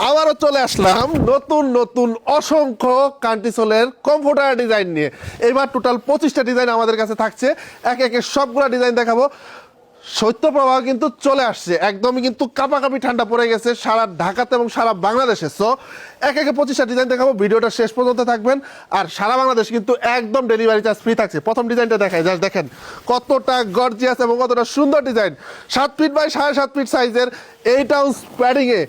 আবারও চলে আসলাম নতুন নতুন অসংখ্য কান্ট্রিসোলের কমফোর্টার ডিজাইন নিয়ে। এবার টোটাল 25টা ডিজাইন আমাদের কাছে থাকছে, একে একে সবগুলা ডিজাইন দেখাবো। শৈত্যপ্রবাহ কিন্তু চলে আসছে, একদমই কিন্তু কাঁপাকাঁপি ঠান্ডা পড়ে গেছে সারা ঢাকাতে এবং সারা বাংলাদেশে। সো একে একে 25টা ডিজাইন দেখাবো, ভিডিওটা শেষ পর্যন্ত থাকবেন। আর সারা বাংলাদেশ কিন্তু একদম ডেলিভারি চার্জ ফ্রি থাকছে। প্রথম ডিজাইনটা দেখাই, জাস্ট দেখেন কতটা গর্জিয়াস এবং কতটা সুন্দর ডিজাইন। 7 ফিট বাই 7.5 ফিট সাইজের 8 আউন্স প্যাডিংয়ে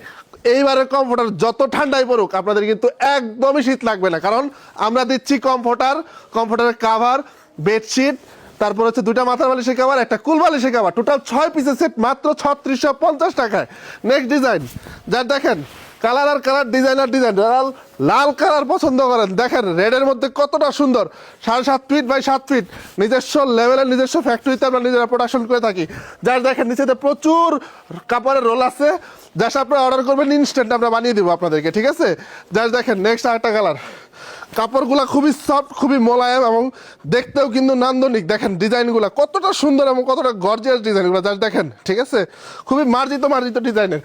এইবারের কমফোর্টার যত ঠান্ডায় পড়ুক আপনাদের কিন্তু একদমই শীত লাগবে না, কারণ আমরা দিচ্ছি কমফোর্টারের কাভার, বেডশিট, তারপর হচ্ছে 2টা মাথার বালিশের কাভার, একটা কুল বালিশের কাভার, টোটাল 6 পিসের সেট মাত্র 3650 টাকায়। নেক্সট ডিজাইন, যার দেখেন কালার আর কালার, ডিজাইন আর ডিজাইন। লাল কালার পছন্দ করেন, দেখেন রেডের মধ্যে কতটা সুন্দর। 7.5 ফিট বাই 7 ফিট, নিজস্ব লেভেলের নিজস্ব ফ্যাক্টরিতে আমরা নিজেরা প্রোডাকশন করে থাকি। যার দেখেন নিচেতে প্রচুর কাপড়ের রোল আছে, জাস্ট আপনারা অর্ডার করবেন, ইনস্ট্যান্ট আমরা বানিয়ে দেবো আপনাদেরকে, ঠিক আছে। জাস্ট দেখেন নেক্সট আরেকটা কালার, কাপড়গুলা খুবই সফট, খুবই মোলায়েম এবং দেখতেও কিন্তু নান্দনিক। দেখেন ডিজাইনগুলো কতটা সুন্দর এবং কতটা গর্জিয়াস ডিজাইনগুলো, জাস্ট দেখেন, ঠিক আছে। খুবই মার্জিত ডিজাইনের,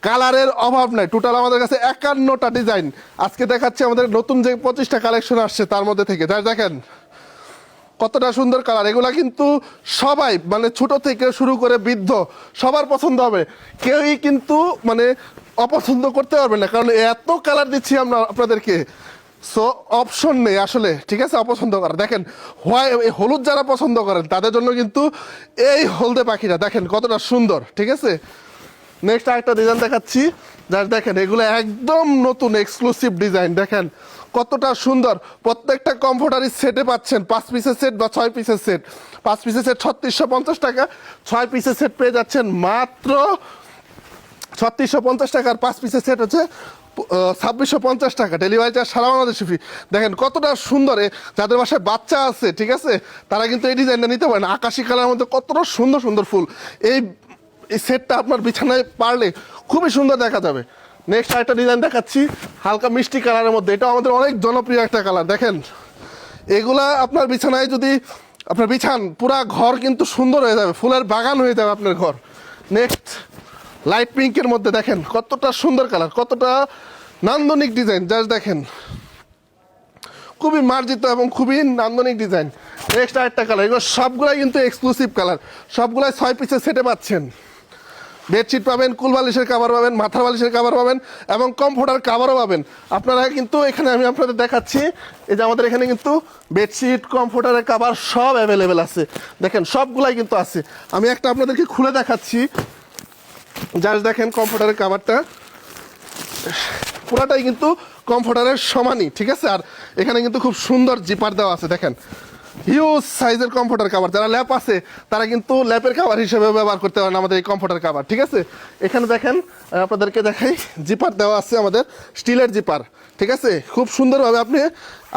কালারের অভাব নাই। টোটাল আমাদের কাছে 51টা ডিজাইন আজকে দেখাচ্ছি, আমাদের নতুন যে 25টা কালেকশন আসছে তার মধ্যে থেকে। জাস্ট দেখেন কতটা সুন্দর কালার। এগুলা কিন্তু সবাই মানে ছোট থেকে শুরু করে বৃদ্ধ সবার পছন্দ হবে, কেউই কিন্তু মানে অপছন্দ করতে পারবে না, কারণ এত কালার দিচ্ছি আমরা আপনাদেরকে। সো অপশন নেই আসলে, ঠিক আছে, অপছন্দ করা। দেখেন হলুদ যারা পছন্দ করেন তাদের জন্য কিন্তু এই হলদে পাখিটা দেখেন কতটা সুন্দর, ঠিক আছে। নেক্সট আরেকটা ডিজাইন দেখাচ্ছি, যার দেখেন এগুলো একদম নতুন এক্সক্লুসিভ ডিজাইন। দেখেন কতটা সুন্দর, প্রত্যেকটা কমফোর্টারই সেটে পাচ্ছেন 5 পিসের সেট বা 6 পিসের সেট। 5 পিসের সেট 3650 টাকা, 6 পিসের সেট পেয়ে যাচ্ছেন মাত্র 3650 টাকা, আর 5 পিসের সেট হচ্ছে 2650 টাকা। ডেলিভারি চার্জ সারা বাংলাদেশ ফ্রি। দেখেন কতটা সুন্দর, যাদের বাসায় বাচ্চা আছে, ঠিক আছে, তারা কিন্তু এই ডিজাইনটা নিতে পারেন। আকাশি কালারের মধ্যে কতটা সুন্দর সুন্দর ফুল, এই সেটটা আপনার বিছানায় পারলে খুবই সুন্দর দেখা যাবে। নেক্সট আরেকটা ডিজাইন দেখাচ্ছি, হালকা মিষ্টি কালারের মধ্যে, এটা আমাদের অনেক জনপ্রিয় একটা কালার। দেখেন এগুলা আপনার বিছানায় যদি আপনার বিছান, পুরা ঘর কিন্তু সুন্দর হয়ে যাবে, ফুলের বাগান হয়ে যাবে আপনার ঘর। নেক্সট লাইট পিঙ্কের মধ্যে দেখেন কতটা সুন্দর কালার, কতটা নান্দনিক ডিজাইন। জাস্ট দেখেন খুবই মার্জিত এবং খুবই নান্দনিক ডিজাইন। নেক্সট আরেকটা কালার, এগুলো সবগুলাই কিন্তু এক্সক্লুসিভ কালার, সবগুলাই 6 পিসের সেটে পাচ্ছেন। বেডশিট পাবেন, কুল বালিশের কাভার পাবেন, মাথার বালিশের কাভার পাবেন এবং কমফোর্টার কাভারও পাবেন। আপনারা কিন্তু এখানে আমি আপনাদের দেখাচ্ছি, এই যে আমাদের এখানে কিন্তু বেডশিট, কমফোর্টারের কাভার সব অ্যাভেলেবেল আছে। দেখেন সবগুলাই কিন্তু আছে, আমি একটা আপনাদেরকে খুলে দেখাচ্ছি। জাস্ট দেখেন কমফোর্টারের কাভারটা পুরাটাই কিন্তু কমফোর্টারের সমানই, ঠিক আছে। আর এখানে কিন্তু খুব সুন্দর জিপার দেওয়া আছে, দেখেন হিউজ সাইজের কমফোর্টার কাভার। যারা ল্যাপ আছে তারা কিন্তু ল্যাপের কাভার হিসেবে ব্যবহার করতে পারেন আমাদের এই কমফোর্টার কাভার, ঠিক আছে। এখানে দেখেন আপনাদেরকে দেখাই, জিপার দেওয়া আছে আমাদের, স্টিলের জিপার, ঠিক আছে। খুব সুন্দরভাবে আপনি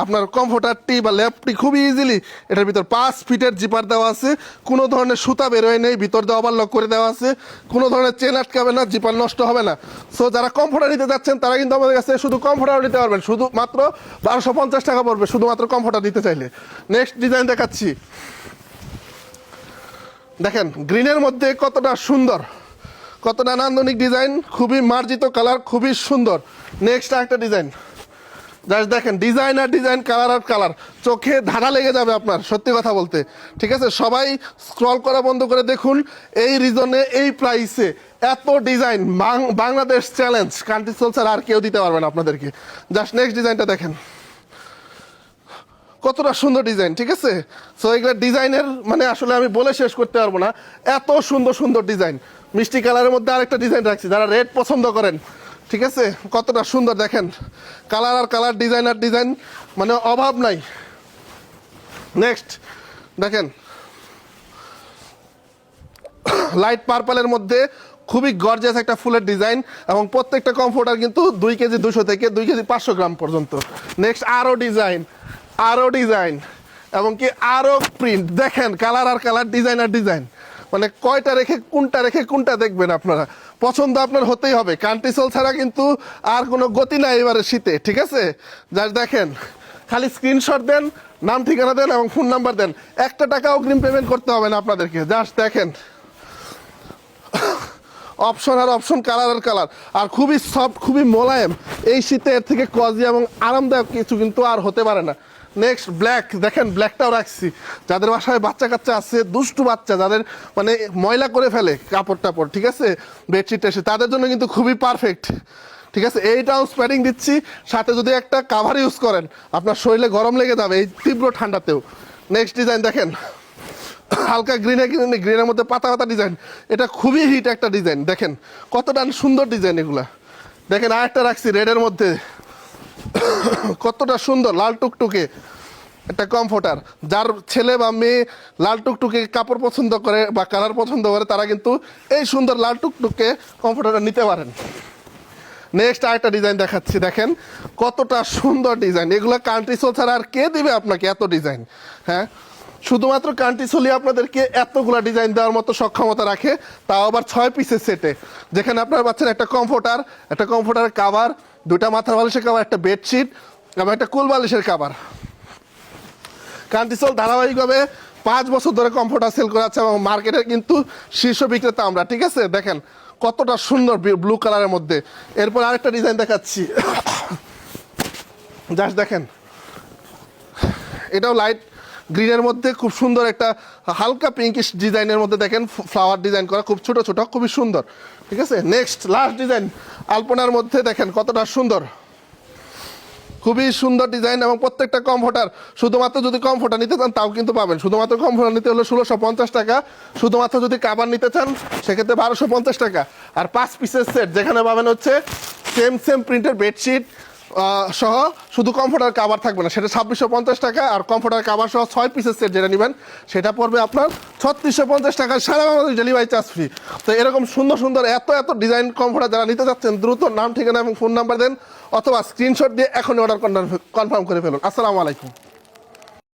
আপনার কমফোর্টারটি বা ল্যাপটি খুবই ইজিলি, এটার ভিতর 5 ফিটের জিপার দেওয়া আছে, কোনো ধরনের সুতা বেরোয় নেই, ভিতর দিয়ে ওভারলক করে দেওয়া আছে, কোনো ধরনের চেন আটকাবে না, জিপার নষ্ট হবে না। সো যারা কমফোর্টার নিতে যাচ্ছেন তারা কিন্তু আমাদের কাছে শুধু কমফোর্টার নিতে পারবেন, শুধু মাত্র 1250 টাকা পড়বে শুধুমাত্র কমফোর্টার দিতে চাইলে। নেক্সট ডিজাইন দেখাচ্ছি, দেখেন গ্রিনের মধ্যে কতটা সুন্দর, কতটা নান্দনিক ডিজাইন, খুবই মার্জিত কালার, খুবই সুন্দর। নেক্সট একটা ডিজাইন, জাস্ট দেখেন ডিজাইন আর ডিজাইন, কালার আর কালার, চোখে ধাঁধা লেগে যাবে আপনার, সত্যি কথা বলতে, ঠিক আছে। সবাই স্ক্রল করা বন্ধ করে দেখুন, এই রিজনে এই প্রাইসে এত ডিজাইন বাংলাদেশ চ্যালেঞ্জ, কান্ট্রিসোল ছাড়া আর কেউ দিতে পারবে না আপনাদেরকে। জাস্ট নেক্সট ডিজাইনটা দেখেন কতটা সুন্দর ডিজাইন, ঠিক আছে। সো এগুলো ডিজাইনের মানে আসলে আমি বলে শেষ করতে পারবো না, এত সুন্দর সুন্দর ডিজাইন। মিষ্টি কালারের মধ্যে আরেকটা ডিজাইন রাখছি, যারা রেড পছন্দ করেন, ঠিক আছে, কতটা সুন্দর দেখেন, কালার আর কালার, ডিজাইন আর ডিজাইন, মানে অভাব নাই। নেক্সট দেখেন লাইট পার্পলের মধ্যে খুবই গর্জিয়াস একটা ফুলের ডিজাইন, এবং প্রত্যেকটা কমফোর্টার কিন্তু 2 কেজি 200 থেকে 2 কেজি 500 গ্রাম পর্যন্ত। নেক্সট আরও ডিজাইন, আরও ডিজাইন, এবং কি আরও প্রিন্ট। দেখেন কালার আর কালার, ডিজাইন আর ডিজাইন, মানে কয়টা রেখে কোনটা দেখবেন আপনারা, পছন্দ আপনার হতেই হবে। কান্ট্রিসোল ছাড়া কিন্তু আর কোনো গতি নাই এবারে শীতে, ঠিক আছে। যার দেখেন খালি স্ক্রিনশট দেন, নাম ঠিকানা দেন এবং ফোন নাম্বার দেন, 1 টাকা অগ্রিম পেমেন্ট করতে হবে না আপনাদেরকে। জাস্ট দেখেন অপশন আর অপশন, কালার আর কালার, আর খুবই সফট, খুবই মোলায়েম। এই শীতে এর থেকে কজি এবং আরামদায়ক কিছু কিন্তু আর হতে পারে না। নেক্সট ব্ল্যাক, দেখেন ব্ল্যাকটাও রাখছি। যাদের বাসায় বাচ্চা কাচ্চা আছে, দুষ্টু বাচ্চা, যাদের মানে ময়লা করে ফেলে কাপড় টাপড়, ঠিক আছে, বেডশিট এসে, তাদের জন্য কিন্তু খুবই পারফেক্ট। ঠিক আছে, 8 আউন্স প্যাডিং দিচ্ছি, সাথে যদি একটা কাভার ইউজ করেন আপনার শরীরে গরম লেগে যাবে এই তীব্র ঠান্ডাতেও। নেক্সট ডিজাইন দেখেন, হালকা গ্রিনের মধ্যে পাতা পাতা ডিজাইন, এটা খুবই হিট একটা ডিজাইন। দেখেন কতটা সুন্দর ডিজাইন এগুলা। দেখেন আরেকটা রাখছি রেডের মধ্যে, কতটা সুন্দর, লাল টুকটুকে একটা কমফোর্টার। যার ছেলে বা মেয়ে লাল টুকটুকে কাপড় পছন্দ করে বা কালার পছন্দ করে, তারা কিন্তু এই সুন্দর লাল টুকটুকে কমফোর্টারটা নিতে পারেন। নেক্সট আরেকটা ডিজাইন দেখাচ্ছি, দেখেন কতটা সুন্দর ডিজাইন। এগুলো কান্ট্রি সোল ছাড়া আর কে দিবে আপনাকে এত ডিজাইন? হ্যাঁ, শুধুমাত্র কান্ট্রি সোলই আপনাদেরকে এতগুলা ডিজাইন দেওয়ার মতো সক্ষমতা রাখে, তাও আবার 6 পিসের সেটে, যেখানে আপনার পাচ্ছেন একটা কমফোর্টার, একটা কমফোর্টারের কাভার, 2টা মাথার বালিশের কাভার, একটা বেডশিট এবং একটা কুল বালিশের কাভার। কান্ট্রি সোল ধারাবাহিকভাবে 5 বছর ধরে কমফোর্টার সেল করে আছে এবং মার্কেটের কিন্তু শীর্ষ বিক্রেতা আমরা। ঠিক আছে, দেখেন কতটা সুন্দর ব্লু কালারের মধ্যে। এরপর আরেকটা ডিজাইন দেখাচ্ছি, জাস্ট দেখেন, এটাও লাইট গ্রিনের মধ্যে খুব সুন্দর একটা হালকা পিঙ্কিশ ডিজাইনের মধ্যে, দেখেন ফ্লাওয়ার ডিজাইন করা, খুব ছোট ছোট, খুবই সুন্দর। ঠিক আছে, নেক্সট লাস্ট ডিজাইন আলপনার মধ্যে, দেখেন কতটা সুন্দর, খুবই সুন্দর ডিজাইন। এবং প্রত্যেকটা কমফোর্টার, শুধুমাত্র যদি কমফোর্টার নিতে চান তাও কিন্তু পাবেন। শুধুমাত্র কমফোর্টার নিতে হলে 1650 টাকা, শুধুমাত্র যদি কাভার নিতে চান সেক্ষেত্রে 1250 টাকা। আর 5 পিসের সেট, যেখানে পাবেন হচ্ছে সেম প্রিন্টের বেডশিট সহ, শুধু কমফোর্টার কাভার থাকবে না, সেটা 2650 টাকা। আর কমফোর্টার কাভার সহ 6 পিসের সেট যেটা নেবেন সেটা পড়বে আপনার 3650 টাকা, সারা বাংলাদেশ ডেলিভারি চার্জ ফ্রি। তো এরকম সুন্দর সুন্দর এত ডিজাইন কমফোর্টার যারা নিতে চাচ্ছেন, দ্রুত নাম, ঠিকানা এবং ফোন নাম্বার দেন, অথবা স্ক্রিনশট দিয়ে এখনই অর্ডার কনফার্ম করে ফেলুন। আসসালামু আলাইকুম।